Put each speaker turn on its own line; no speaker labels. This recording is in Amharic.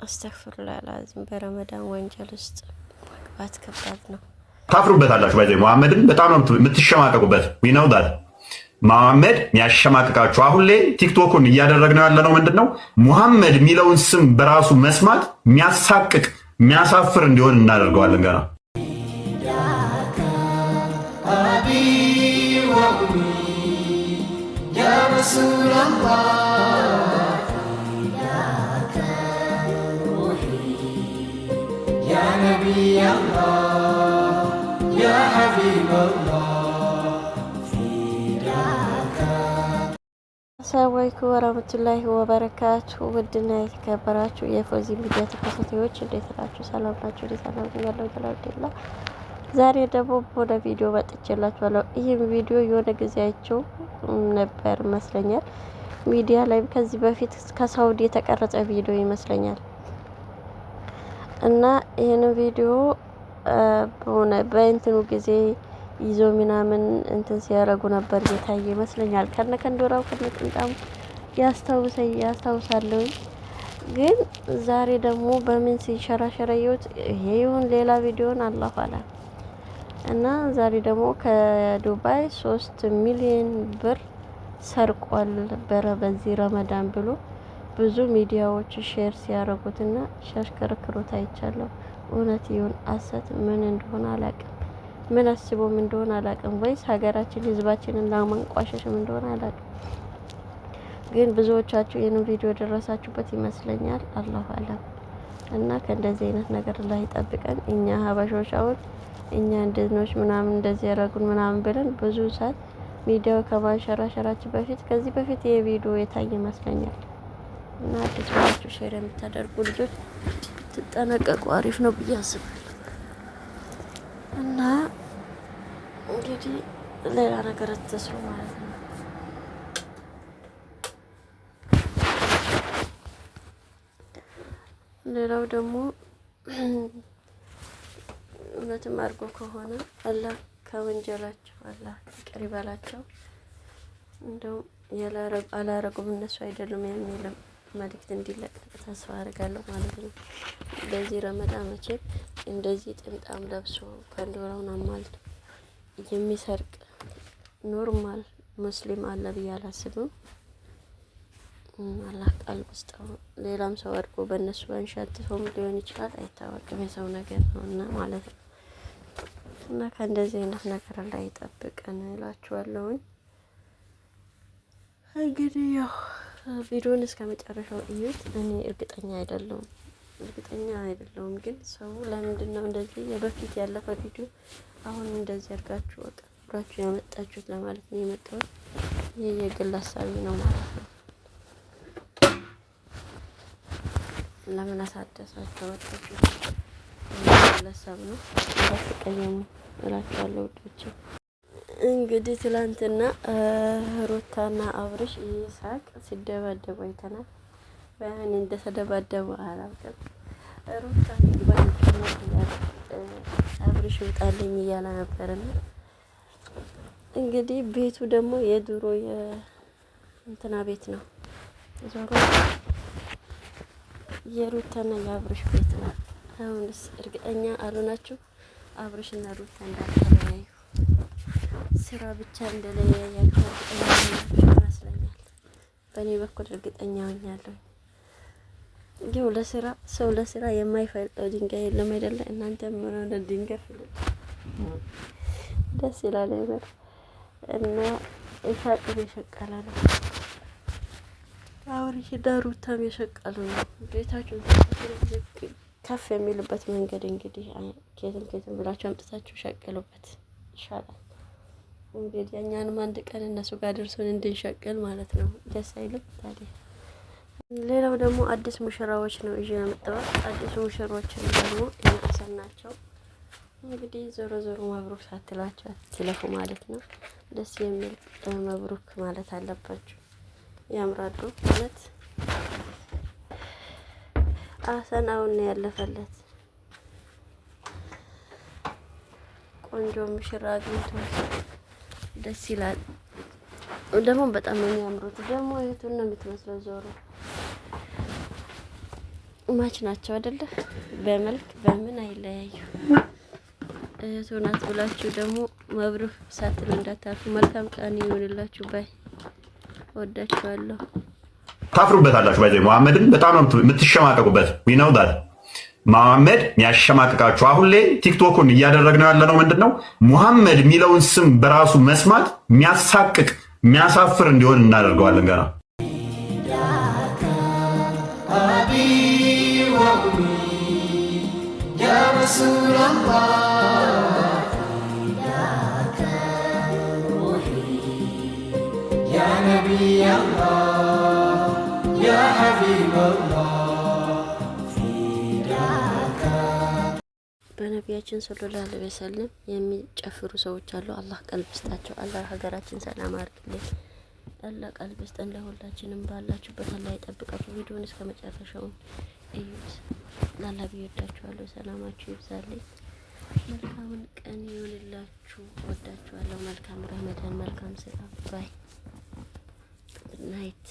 አስተግፍሩላህ አልዓዚም በረመዳን ወንጀል ውስጥ መግባት ከባድ ነው።
ታፍሩበታላችሁ። ባይዘ መሐመድን በጣም ነው የምትሸማቀቁበት። ዊነው ዳት መሐመድ የሚያሸማቅቃችሁ። አሁን ላይ ቲክቶኩን እያደረግነው ያለነው ምንድን ነው? ሙሐመድ የሚለውን ስም በራሱ መስማት የሚያሳቅቅ የሚያሳፍር እንዲሆን እናደርገዋለን። ገና
አሰላሙ አለይኩም ወራህመቱላሂ ወበረካቱ። ውድና የተከበራችሁ የፎዚ ሚዲያ ተከታታዮች እንዴት ናችሁ? ሰላም ናችሁ? እንዴት አላችሁ? ዛሬ ደግሞ ወደ ቪዲዮ መጥቼላችኋለሁ። ይህ ቪዲዮ የሆነ ጊዜ አይቼው ነበር ይመስለኛል ሚዲያ ላይ ከዚህ በፊት ከሳውዲ የተቀረጸ ቪዲዮ ይመስለኛል እና ይህን ቪዲዮ በሆነ በእንትኑ ጊዜ ይዞ ምናምን እንትን ሲያረጉ ነበር የታየ ይመስለኛል። ከነከንዶራው ከነጥንጣሙ ያስታውሳለሁ። ግን ዛሬ ደግሞ በምን ሲሸራሸረዩት ይሄውን ሌላ ቪዲዮን አላህ አላ እና ዛሬ ደግሞ ከዱባይ 3 ሚሊዮን ብር ሰርቋል በዚህ ረመዳን ብሎ ብዙ ሚዲያዎች ሼር ሲያረጉትና ሲያሽከረክሩት አይቻለሁ። እውነት ይሁን አሰት ምን እንደሆነ አላውቅም። ምን አስቦም እንደሆነ አላውቅም። ወይስ ሀገራችን ህዝባችንን ለማንቋሸሽም እንደሆነ አላውቅም። ግን ብዙዎቻችሁ ይህንን ቪዲዮ ደረሳችሁበት ይመስለኛል። አላሁ አለም እና ከእንደዚህ አይነት ነገር ላይ ጠብቀን እኛ ሀበሾች አሁን እኛ እንደኖች ምናምን እንደዚህ ያረጉን ምናምን ብለን ብዙ ሰዓት ሚዲያው ከማንሸራሸራችን በፊት ከዚህ በፊት ይሄ ቪዲዮ የታየ ይመስለኛል እና አዲስ ብላችሁ ሼር የምታደርጉ ልጆች ትጠነቀቁ አሪፍ ነው ብዬ አስባለሁ። እና እንግዲህ ሌላ ነገር አትስሩ ማለት ነው። ሌላው ደግሞ እውነትም አድርጎ ከሆነ አላህ ከወንጀላቸው አላህ ይቅር ይበላቸው። እንደው አላረጉም እነሱ አይደሉም የሚልም መልእክት እንዲለቀቅ ተስፋ አድርጋለሁ ማለት ነው። በዚህ ረመዳን መቼም እንደዚህ ጥምጣም ለብሶ ከንዶራውን አማልቶ የሚሰርቅ ኖርማል ሙስሊም አለ ብዬ አላስብም። አላህ ቃል ውስጥ ሌላም ሰው አድርጎ በእነሱ አንሻትቶም ሊሆን ይችላል፣ አይታወቅም። የሰው ነገር ነው እና ማለት ነው። እና ከእንደዚህ አይነት ነገር ላይ ጠብቀን እላችኋለሁኝ። እንግዲህ ያው ቪዲዮን እስከ መጨረሻው እዩት። እኔ እርግጠኛ አይደለሁም ግን ሰው ለምንድን ነው እንደዚህ የበፊት ያለፈ ቪዲዮ አሁን እንደዚህ አድርጋችሁ አብራችሁ ያመጣችሁት ለማለት ነው የመጣሁት። ይሄ የግል ሀሳቤ ነው ማለት ነው። ለምን አሳደሳችሁ ወጣችሁ? ለሰብ ነው እንዳትቀየሙ እላችኋለሁ ውዶቼ። እንግዲህ ትላንትና ሩታና አብርሽ ይሳቅ ሲደባደቡ አይተናል። በያን እንደተደባደቡ አላውቅም። ሩታ ይባል አብርሽ ውጣልኝ እያለ ነበርና እንግዲህ ቤቱ ደግሞ የድሮ የእንትና ቤት ነው። ዞሮ የሩታና የአብርሽ ቤት ነው። አሁንስ እርግጠኛ አልሆናችሁ አብርሽና ሩታ እንዳልተለያዩ ስራ ብቻ እንደለያያቸው እርግጠኛ ይመስለኛል። በእኔ በኩል እርግጠኛ ሆኛለሁ። ግን ሰው ለስራ የማይፈልጠው ድንጋይ የለም አይደለ? እናንተ ምን ሆነ ድንጋይ ፍልጥ ደስ ይላል ነገር እና ኢሳቅ የሸቀለ ነው። አብርሽና ሩታም የሸቀሉ ነው። ቤታችሁ ከፍ የሚልበት መንገድ እንግዲህ ኬትም ብላችሁ አምጥታችሁ ሸቀሉበት ይሻላል። እንግዲህ እኛንም አንድ ቀን እነሱ ጋር ደርሶን እንድንሸቅል ማለት ነው። ደስ አይልም ታዲያ? ሌላው ደግሞ አዲስ ሙሽራዎች ነው ይዤ የመጣሁት። አዲስ ሙሽሮችን ደግሞ እናሰናቸው። እንግዲህ ዞሮ መብሩክ ሳትላቸው አትለፉ ማለት ነው። ደስ የሚል መብሩክ ማለት አለባችሁ። ያምራሉ ማለት አሰን አሁን ነው ያለፈለት ቆንጆ ሙሽራ አግኝቶ ደስ ይላል። ደግሞ በጣም ነው የሚያምሩት። ደግሞ የቱን ነው የምትመስለው? ዞሮ ማች ናቸው አይደለ? በመልክ በምን አይለያዩ። እህቱ ናት ብላችሁ ደግሞ መብሩክ ሳትሉ እንዳታልፉ። መልካም ቀን ይሁንላችሁ። ባይ ወዳችኋለሁ።
ታፍሩበታላችሁ። ባይዘ መሐመድን በጣም ነው የምትሸማቀቁበት። ነው ዳት መሐመድ የሚያሸማቅቃችሁ። አሁን ላይ ቲክቶኩን እያደረግነው ያለነው ምንድን ነው? ሙሐመድ የሚለውን ስም በራሱ መስማት የሚያሳቅቅ የሚያሳፍር እንዲሆን እናደርገዋለን ገና
በነቢያችን ሰለላሁ ዐለይሂ ወሰለም የሚጨፍሩ ሰዎች አሉ። አላህ ቀልብ ይስጣቸው። አላህ ሀገራችን ሰላም አድርግልን። አላህ ቀልብ ይስጠን ለሁላችንም። ባላችሁበት አላህ ይጠብቃችሁ። ቪዲዮውን እስከ መጨረሻው እዩት። ላላ ቢወዳችኋለሁ። ሰላማችሁ ይብዛልኝ። መልካም ቀን ይሁንላችሁ። ወዳችኋለሁ። መልካም ረመዳን፣ መልካም ስራ። ባይ ናይት